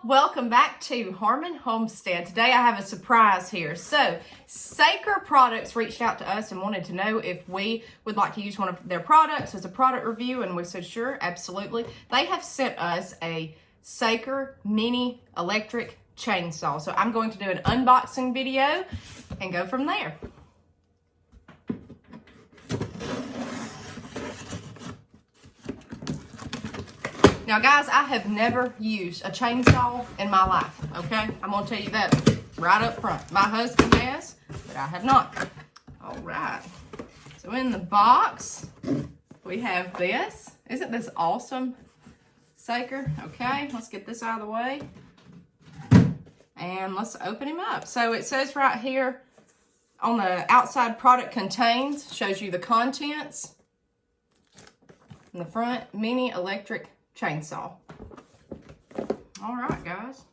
welcome back to Harmon Homestead. Today I have a surprise here. So, Saker Products reached out to us and wanted to know if we would like to use one of their products as a product review, and we said sure, absolutely. They have sent us a Saker mini electric chainsaw. So I'm going to do an unboxing video and go from there. Now guys, I have never used a chainsaw in my life, okay? I'm gonna tell you that right up front. My husband has, but I have not. All right, so in the box, we have this. Isn't this awesome, Saker? Okay, let's get this out of the way. And let's open him up. So it says right here on the outside, product contains, shows you the contents. In the front, mini electric chainsaw. All right, guys. It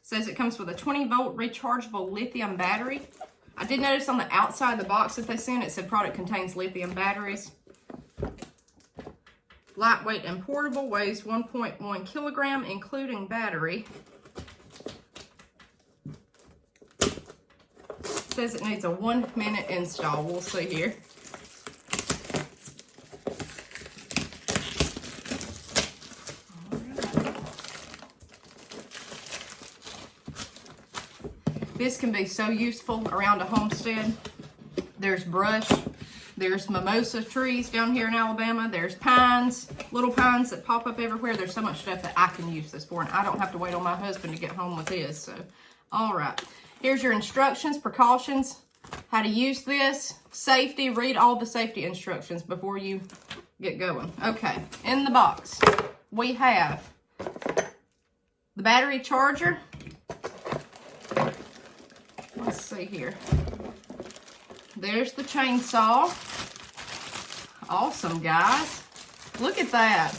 says it comes with a 20-volt rechargeable lithium battery. I did notice on the outside of the box that they sent, it said product contains lithium batteries. Lightweight and portable, weighs 1.1 kilogram, including battery. It says it needs a 1-minute install. We'll see here. This can be so useful around a homestead. There's brush, there's mimosa trees down here in Alabama, there's pines, little pines that pop up everywhere. There's so much stuff that I can use this for, and I don't have to wait on my husband to get home with his. So, all right. Here's your instructions, precautions, how to use this, safety. Read all the safety instructions before you get going. Okay, in the box, we have the battery charger. Let's see here. There's the chainsaw. Awesome, guys. Look at that.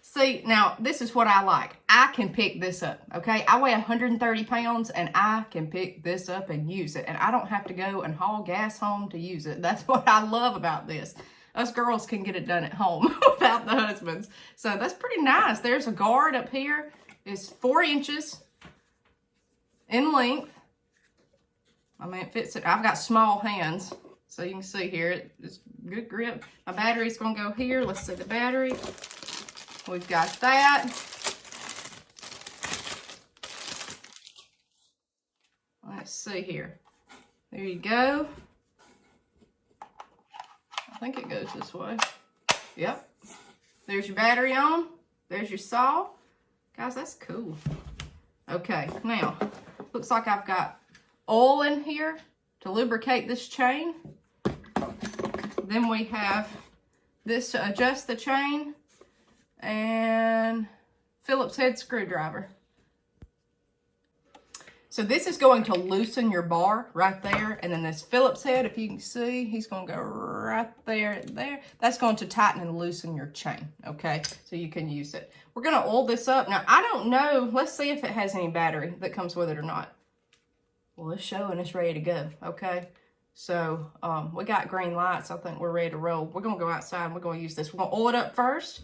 See, now, this is what I like. I can pick this up, okay? I weigh 130 pounds, and I can pick this up and use it. And I don't have to go and haul gas home to use it. That's what I love about this. Us girls can get it done at home without the husbands. So that's pretty nice. There's a guard up here. It's 4 inches in length. I mean, it fits it. I've got small hands, so you can see here, it's good grip. My battery's gonna go here. Let's see the battery. We've got that. Let's see here. There you go. I think it goes this way. Yep. There's your battery on. There's your saw. Guys, that's cool. Okay, now, looks like I've got oil in here to lubricate this chain. Then we have this to adjust the chain, and Phillips head screwdriver. So this is going to loosen your bar right there, and then this Phillips head, if you can see, he's going to go right there. That's going to tighten and loosen your chain, okay? So you can use it. We're going to oil this up. Now, I don't know. Let's see if it has any battery that comes with it or not. Well, it's showing it's ready to go, okay? So, we got green lights. I think we're ready to roll. We're going to go outside and we're going to use this. We're going to oil it up first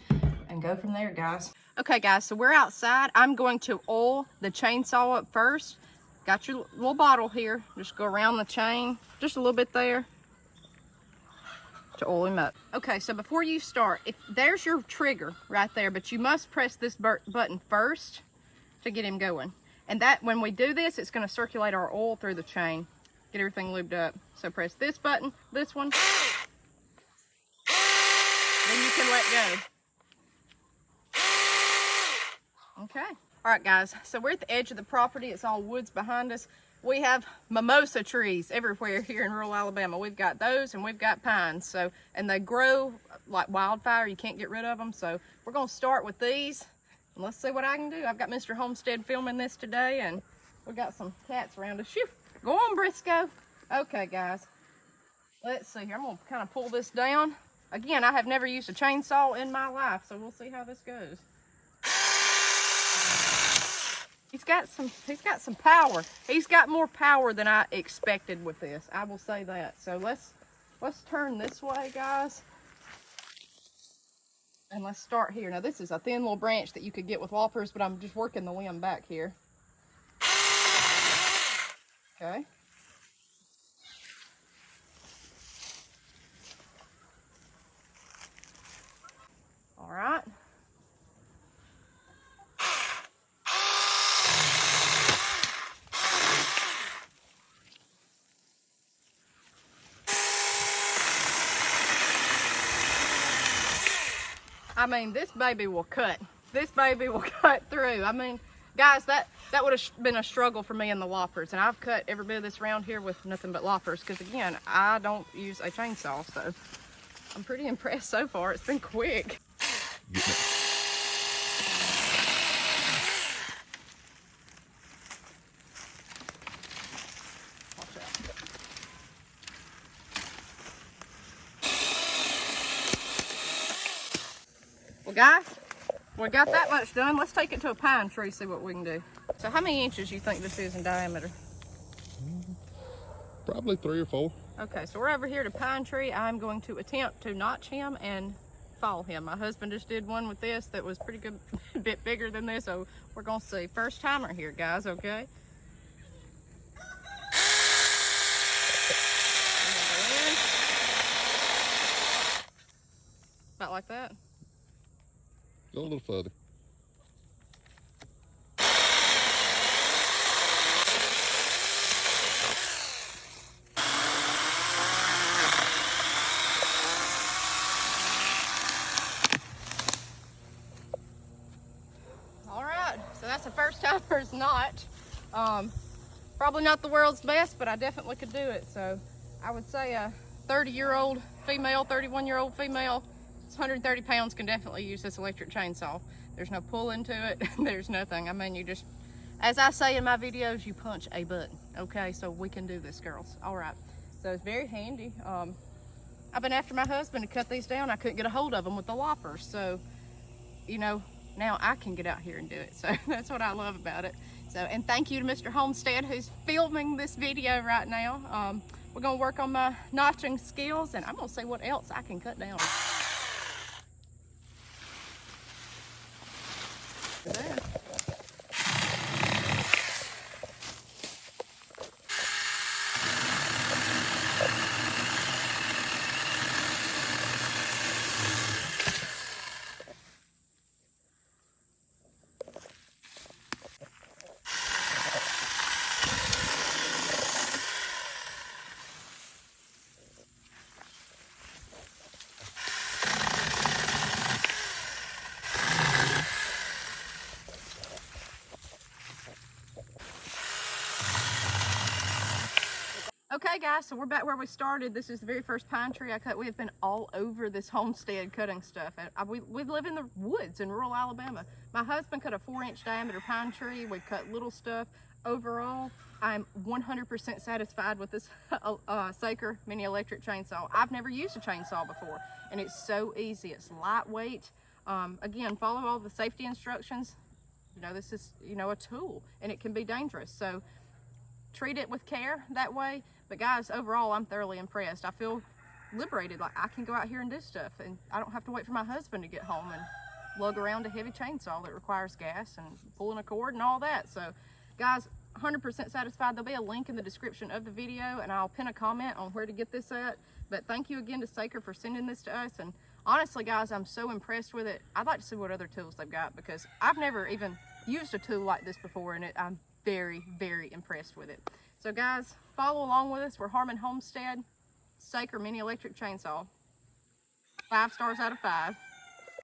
and go from there, guys. Okay, guys, so we're outside. I'm going to oil the chainsaw up first. Got your little bottle here. Just go around the chain, just a little bit there to oil him up. Okay, so before you start, if there's your trigger right there, but you must press this button first to get him going. And that, when we do this, it's going to circulate our oil through the chain. Get everything lubed up. So press this button, this one. Then you can let go. Okay. All right, guys. So we're at the edge of the property. It's all woods behind us. We have mimosa trees everywhere here in rural Alabama. We've got those and we've got pines. So, and they grow like wildfire. You can't get rid of them. So we're going to start with these. And let's see what I can do. I've got Mr. Homestead filming this today, and we got some cats around us. Shoo! Go on, Briscoe. Okay, guys. Let's see here. I'm going to kind of pull this down. Again, I have never used a chainsaw in my life, so we'll see how this goes. He's got some power. He's got more power than I expected with this. I will say that. So let's turn this way, guys. And let's start here. Now this is a thin little branch that you could get with loppers, but I'm just working the limb back here. Okay. All right. I mean, this baby will cut. This baby will cut through. I mean, guys, that would have been a struggle for me in the loppers. And I've cut every bit of this around here with nothing but loppers because, again, I don't use a chainsaw. So I'm pretty impressed so far. It's been quick. Watch out. Well, guys, we got that much done. Let's take it to a pine tree, see what we can do. So how many inches do you think this is in diameter? Probably 3 or 4. Okay, so we're over here at a pine tree. I'm going to attempt to notch him and fall him. My husband just did one with this that was pretty good, a bit bigger than this, so we're gonna see. First timer here, guys, okay? About like that. Go a little further. All right, so that's a first timer's notch. Probably not the world's best, but I definitely could do it. So I would say a 30-year-old female, 31-year-old female, it's 130 pounds, can definitely use this electric chainsaw. There's no pulling to it. There's nothing. I mean, you just, as I say in my videos, you punch a button. Okay, so we can do this, girls. All right, so it's very handy. I've been after my husband to cut these down. I couldn't get a hold of them with the loppers. So, you know, now I can get out here and do it. So that's what I love about it. So, and thank you to Mr. Homestead who's filming this video right now. We're gonna work on my notching skills, and I'm gonna see what else I can cut down. There. Okay guys, so we're back where we started. This is the very first pine tree I cut. We have been all over this homestead cutting stuff. We live in the woods in rural Alabama. My husband cut a 4-inch diameter pine tree. We cut little stuff. Overall, I'm 100% satisfied with this Saker mini electric chainsaw. I've never used a chainsaw before, and it's so easy. It's lightweight. Again, follow all the safety instructions. You know, this is, you know, a tool, and it can be dangerous. So treat it with care that way. But guys, overall, I'm thoroughly impressed. I feel liberated, like I can go out here and do stuff, and I don't have to wait for my husband to get home and lug around a heavy chainsaw that requires gas and pulling a cord and all that. So guys, 100% satisfied. There'll be a link in the description of the video, and I'll pin a comment on where to get this at. But thank you again to Saker for sending this to us. And honestly guys, I'm so impressed with it. I'd like to see what other tools they've got, because I've never even used a tool like this before, and I'm very, very impressed with it. So guys, follow along with us. We're Harmon Homestead, Saker mini electric chainsaw. 5 stars out of 5.